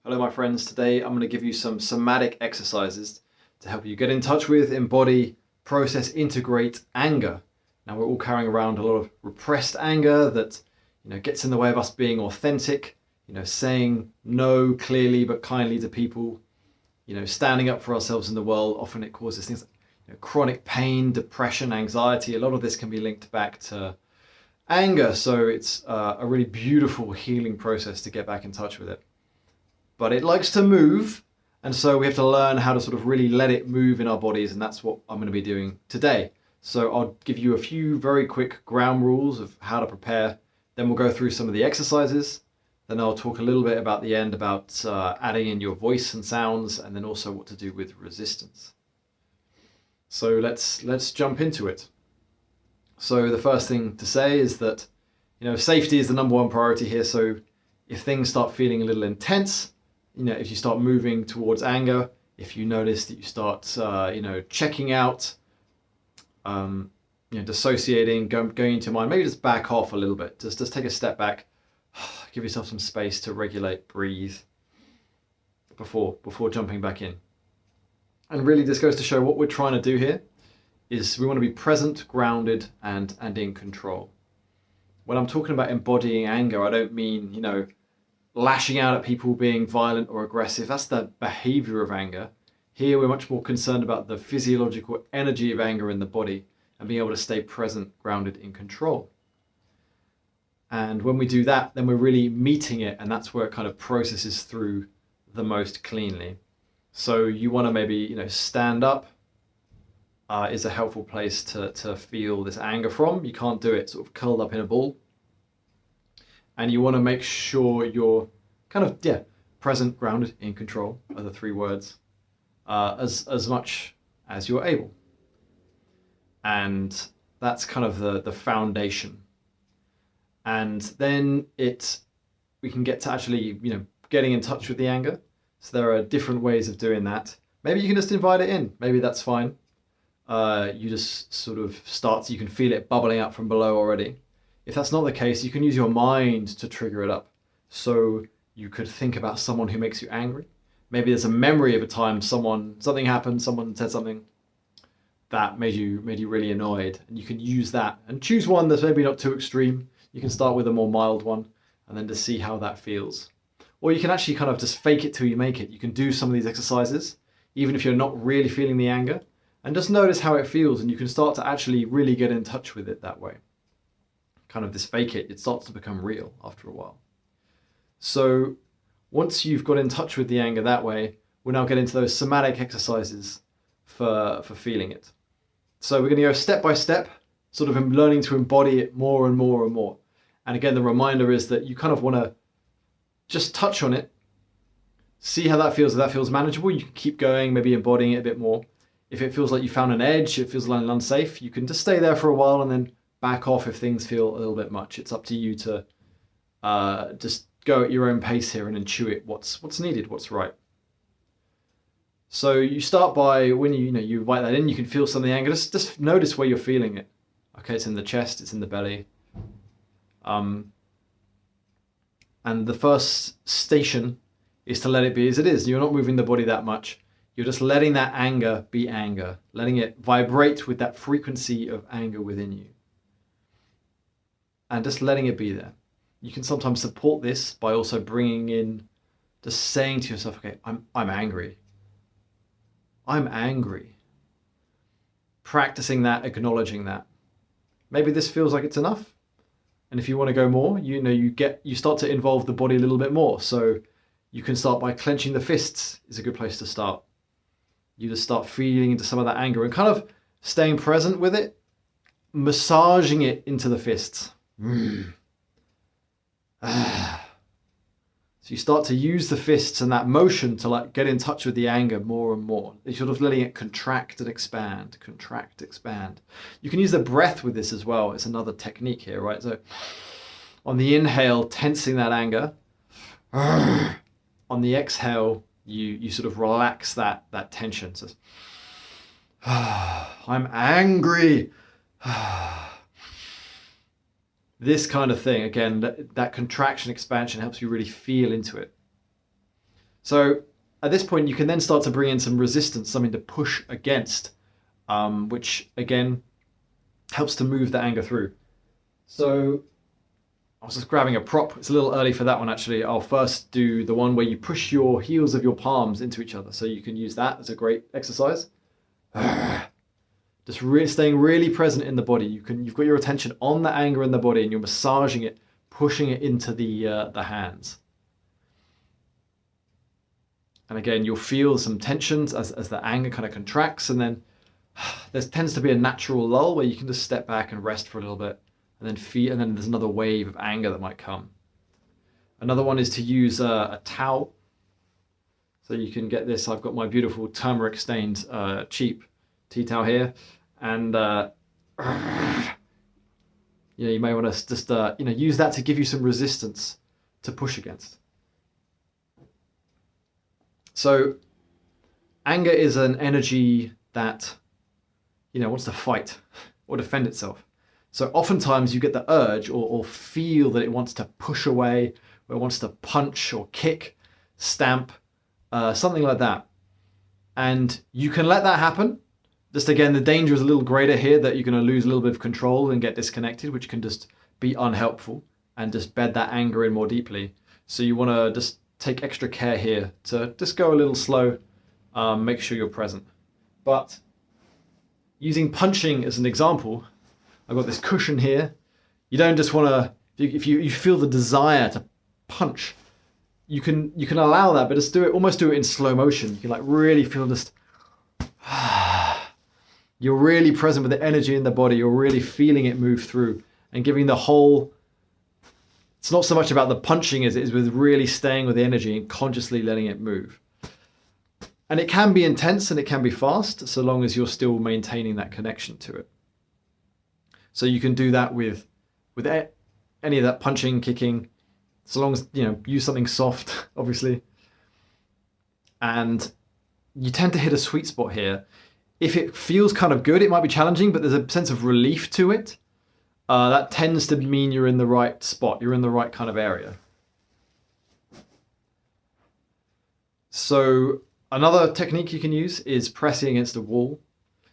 Hello my friends, today I'm going to give you some somatic exercises to help you get in touch with, embody, process, integrate anger. Now we're all carrying around a lot of repressed anger that gets in the way of us being authentic, saying no clearly but kindly to people, standing up for ourselves in the world. Often it causes things like chronic pain, depression, anxiety. A lot of this can be linked back to anger, so it's a really beautiful healing process to get back in touch with it. But it likes to move, and so we have to learn how to sort of really let it move in our bodies, and that's what I'm going to be doing today. So I'll give you a few very quick ground rules of how to prepare, then we'll go through some of the exercises, then I'll talk a little bit about the end about adding in your voice and sounds, and then also what to do with resistance. So let's jump into it. So the first thing to say is that safety is the number one priority here. So if things start feeling a little intense, if you start moving towards anger, if you notice that you start, checking out, dissociating, going into mind, maybe just back off a little bit. Just take a step back, give yourself some space to regulate, breathe before jumping back in. And really, this goes to show what we're trying to do here is we want to be present, grounded, and in control. When I'm talking about embodying anger, I don't mean, lashing out at people, being violent or aggressive. That's the behavior of anger. Here we're much more concerned about the physiological energy of anger in the body and being able to stay present, grounded, in control. And when we do that, then we're really meeting it, and that's where it kind of processes through the most cleanly. So you want to maybe, stand up is a helpful place to feel this anger from. You can't do it sort of curled up in a ball. And you want to make sure you're kind of, present, grounded, in control are the three words, as much as you're able. And that's kind of the foundation. And then we can get to actually, getting in touch with the anger. So there are different ways of doing that. Maybe you can just invite it in. Maybe that's fine. You just sort of start, so you can feel it bubbling up from below already. If that's not the case, you can use your mind to trigger it up. So you could think about someone who makes you angry. Maybe there's a memory of a time something happened, someone said something that made you really annoyed, and you can use that and choose one that's maybe not too extreme. You can start with a more mild one and then just see how that feels. Or you can actually kind of just fake it till you make it. You can do some of these exercises, even if you're not really feeling the anger, and just notice how it feels, and you can start to actually really get in touch with it that way. Kind of this fake it starts to become real after a while. So once you've got in touch with the anger that way, we'll now get into those somatic exercises for feeling it. So we're going to go step by step, sort of learning to embody it more and more and more. And again, the reminder is that you kind of want to just touch on it, see how that feels. If that feels manageable, you can keep going, maybe embodying it a bit more. If it feels like you found an edge, it feels a little unsafe, you can just stay there for a while and then back off if things feel a little bit much. It's up to you to just go at your own pace here and intuit what's needed, what's right. So you start by, when you invite that in, you can feel some of the anger. Just notice where you're feeling it. Okay, it's in the chest, it's in the belly. And the first station is to let it be as it is. You're not moving the body that much. You're just letting that anger be anger, letting it vibrate with that frequency of anger within you. And just letting it be there. You can sometimes support this by also bringing in, just saying to yourself, okay, I'm angry. I'm angry. Practicing that, acknowledging that. Maybe this feels like it's enough. And if you want to go more, you start to involve the body a little bit more. So you can start by clenching the fists is a good place to start. You just start feeding into some of that anger and kind of staying present with it, massaging it into the fists. So you start to use the fists and that motion to get in touch with the anger more and more. You're sort of letting it contract and expand, contract, expand. You can use the breath with this as well. It's another technique here, right? So on the inhale, tensing that anger. On the exhale, you sort of relax that tension. So I'm angry. This kind of thing, again, that contraction, expansion helps you really feel into it. So at this point, you can then start to bring in some resistance, something to push against, which again helps to move the anger through. So I was just grabbing a prop. It's a little early for that one, actually. I'll first do the one where you push your heels of your palms into each other. So you can use that as a great exercise. Just really staying really present in the body. You've got your attention on the anger in the body, and you're massaging it, pushing it into the hands. And again, you'll feel some tensions as the anger kind of contracts, and then there tends to be a natural lull where you can just step back and rest for a little bit, and then there's another wave of anger that might come. Another one is to use a towel. So you can get this. I've got my beautiful turmeric stained cheap tea towel here, and you may want to just use that to give you some resistance to push against. So anger is an energy that wants to fight or defend itself. So oftentimes you get the urge or feel that it wants to push away, or it wants to punch or kick, stamp, something like that. And you can let that happen. Just again, the danger is a little greater here, that you're going to lose a little bit of control and get disconnected, which can just be unhelpful and just bed that anger in more deeply. So you want to just take extra care here to just go a little slow, make sure you're present. But using punching as an example, I've got this cushion here. You don't just want to, if you feel the desire to punch, you can allow that, but just almost do it in slow motion. You can like really feel just, you're really present with the energy in the body. You're really feeling it move through and giving the whole, it's not so much about the punching as it is with really staying with the energy and consciously letting it move. And it can be intense and it can be fast, so long as you're still maintaining that connection to it. So you can do that with any of that punching, kicking, so long as, use something soft, obviously. And you tend to hit a sweet spot here. If it feels kind of good, it might be challenging, but there's a sense of relief to it. That tends to mean you're in the right spot. You're in the right kind of area. So another technique you can use is pressing against a wall.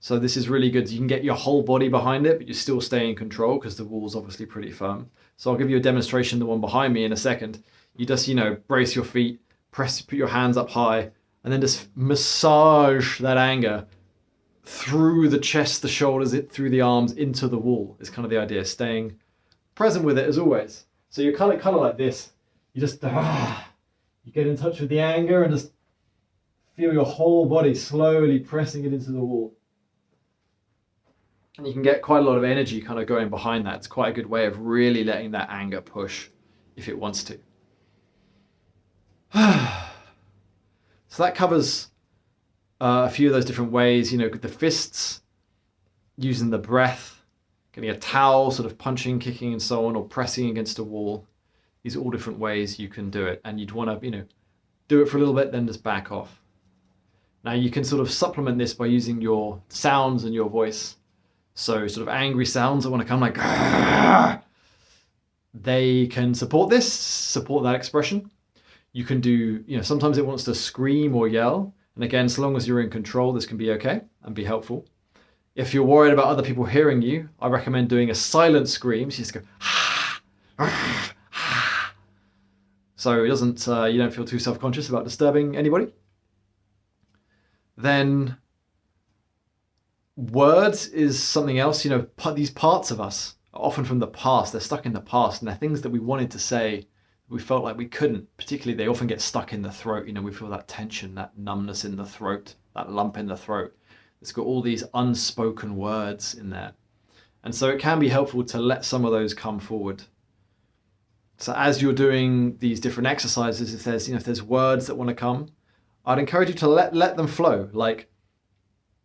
So this is really good. You can get your whole body behind it, but you still stay in control because the wall's obviously pretty firm. So I'll give you a demonstration, the one behind me, in a second. You just, brace your feet, put your hands up high, and then just massage that anger through the chest, the shoulders, through the arms, into the wall is kind of the idea, staying present with it as always. So you're kind of like this. You just, you get in touch with the anger and just feel your whole body slowly pressing it into the wall. And you can get quite a lot of energy kind of going behind that. It's quite a good way of really letting that anger push if it wants to. So that covers a few of those different ways, the fists, using the breath, getting a towel, sort of punching, kicking and so on, or pressing against a wall. These are all different ways you can do it. And you'd want to, do it for a little bit, then just back off. Now you can sort of supplement this by using your sounds and your voice. So sort of angry sounds that want to come like, they can support that expression. You can do, sometimes it wants to scream or yell. And again, so long as you're in control, this can be okay and be helpful. If you're worried about other people hearing you, I recommend doing a silent scream. So you just go, so it doesn't, you don't feel too self-conscious about disturbing anybody. Then words is something else. These parts of us are often from the past. They're stuck in the past, and they're things that we wanted to say, we felt like we couldn't. Particularly, they often get stuck in the throat. We feel that tension, that numbness in the throat, that lump in the throat. It's got all these unspoken words in there. And so it can be helpful to let some of those come forward. So as you're doing these different exercises, if there's words that want to come, I'd encourage you to let them flow. Like,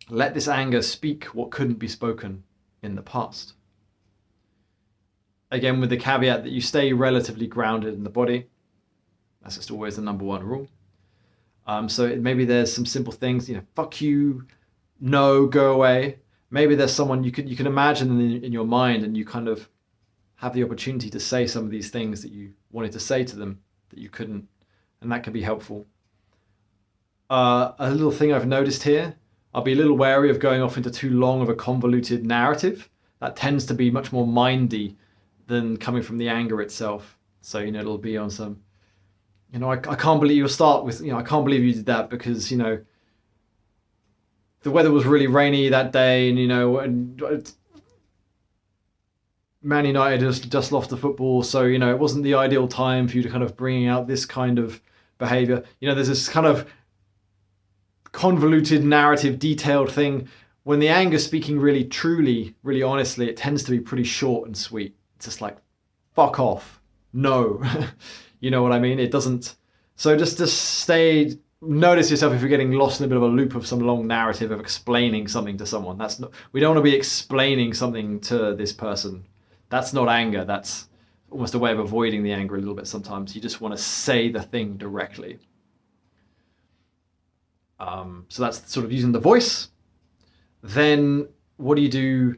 let this anger speak what couldn't be spoken in the past. Again, with the caveat that you stay relatively grounded in the body. That's just always the number one rule. So maybe there's some simple things, fuck you, no, go away. Maybe there's someone you can imagine in your mind, and you kind of have the opportunity to say some of these things that you wanted to say to them that you couldn't, and that can be helpful. a little thing I've noticed here, I'll be a little wary of going off into too long of a convoluted narrative. That tends to be much more mindy than coming from the anger itself. So, it'll be on some, I can't believe, you'll start with, I can't believe you did that because, the weather was really rainy that day, and Man United just lost the football, so it wasn't the ideal time for you to kind of bringing out this kind of behavior. There's this kind of convoluted narrative, detailed thing. When the anger's speaking really truly, really honestly, it tends to be pretty short and sweet. It's just like, fuck off, no. You know what I mean? It doesn't. So just notice yourself if you're getting lost in a bit of a loop of some long narrative of explaining something to someone. That's not. We don't want to be explaining something to this person. That's not anger. That's almost a way of avoiding the anger a little bit sometimes. You just want to say the thing directly. So that's sort of using the voice. Then what do you do?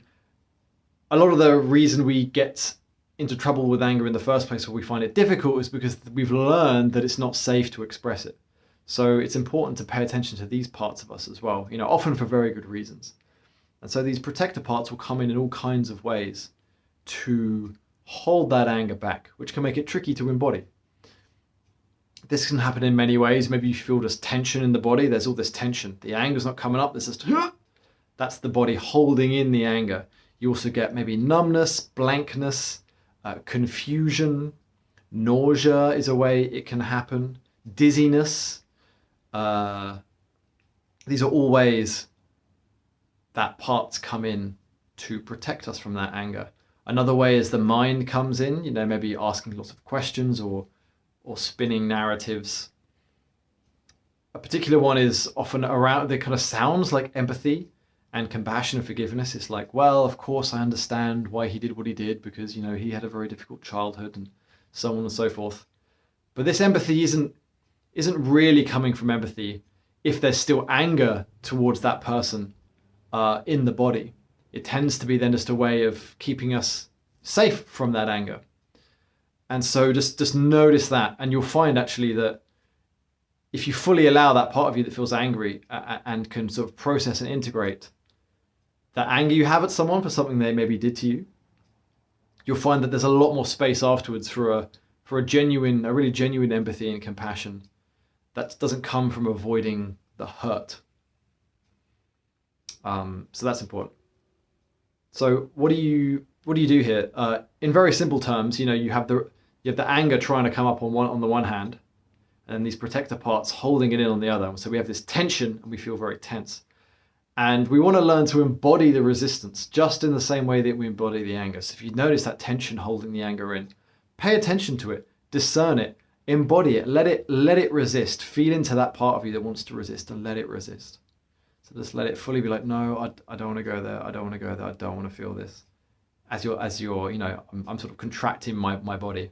A lot of the reason we get into trouble with anger in the first place, or we find it difficult, is because we've learned that it's not safe to express it. So it's important to pay attention to these parts of us as well, often for very good reasons. And so these protector parts will come in all kinds of ways to hold that anger back, which can make it tricky to embody. This can happen in many ways. Maybe you feel just tension in the body. There's all this tension. The anger's not coming up. There's just, that's the body holding in the anger. You also get maybe numbness, blankness, confusion, nausea is a way it can happen, dizziness. These are all ways that parts come in to protect us from that anger. Another way is the mind comes in, maybe asking lots of questions or spinning narratives. A particular one is often around, the kind of sounds like empathy and compassion and forgiveness. It's like, well, of course I understand why he did what he did because, he had a very difficult childhood and so on and so forth. But this empathy isn't really coming from empathy if there's still anger towards that person in the body. It tends to be then just a way of keeping us safe from that anger. And so just notice that, and you'll find actually that if you fully allow that part of you that feels angry and can sort of process and integrate that anger you have at someone for something they maybe did to you, you'll find that there's a lot more space afterwards for a really genuine empathy and compassion that doesn't come from avoiding the hurt. So that's important. So what do you do here? In very simple terms, you have the anger trying to come up on the one hand, and these protector parts holding it in on the other. So we have this tension and we feel very tense. And we want to learn to embody the resistance just in the same way that we embody the anger. So if you notice that tension holding the anger in, pay attention to it, discern it, embody it, let it resist, feel into that part of you that wants to resist and let it resist. So just let it fully be like, no, I don't want to go there. I don't want to go there. I don't want to feel this. As you're, I'm sort of contracting my body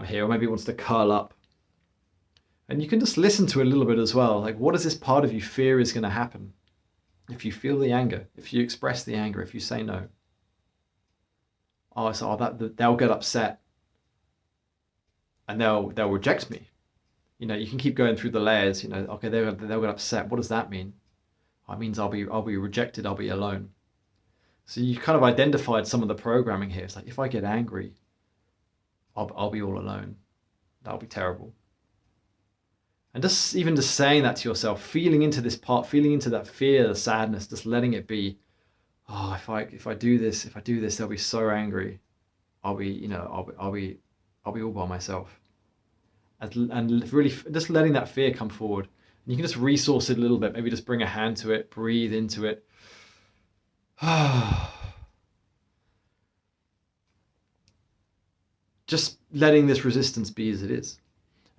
here, or maybe it wants to curl up. And you can just listen to it a little bit as well. Like, what does this part of you fear is going to happen if you feel the anger, if you express the anger, if you say no? They'll get upset and they'll reject me. You can keep going through the layers. Okay, they'll get upset. What does that mean? It means I'll be rejected. I'll be alone. So you kind of identified some of the programming here. It's like, if I get angry, I'll be all alone. That'll be terrible. And just saying that to yourself, feeling into this part, feeling into that fear, the sadness, just letting it be. Oh, if I do this, they'll be so angry. I'll be all by myself. And really just letting that fear come forward. And you can just resource it a little bit. Maybe just bring a hand to it, breathe into it. Just letting this resistance be as it is.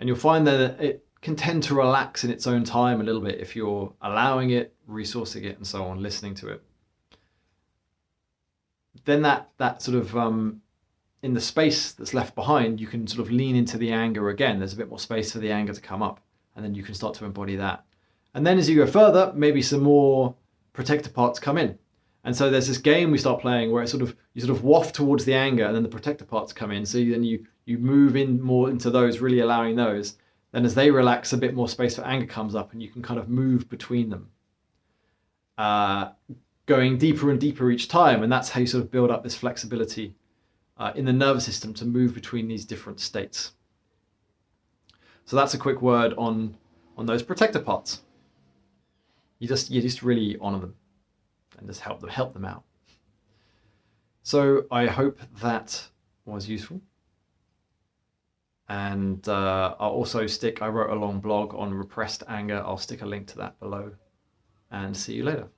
And you'll find that it can tend to relax in its own time a little bit if you're allowing it, resourcing it, and so on, listening to it. Then that sort of, in the space that's left behind, you can sort of lean into the anger again. There's a bit more space for the anger to come up, and then you can start to embody that. And then as you go further, maybe some more protector parts come in. And so there's this game we start playing where you sort of waft towards the anger, and then the protector parts come in. So then you move in more into those, really allowing those. Then as they relax, a bit more space for anger comes up, and you can kind of move between them, going deeper and deeper each time. And that's how you sort of build up this flexibility in the nervous system to move between these different states. So that's a quick word on those protector parts. You just really honor them and just help them out. So I hope that was useful. And I'll also I wrote a long blog on repressed anger. I'll stick a link to that below, and see you later.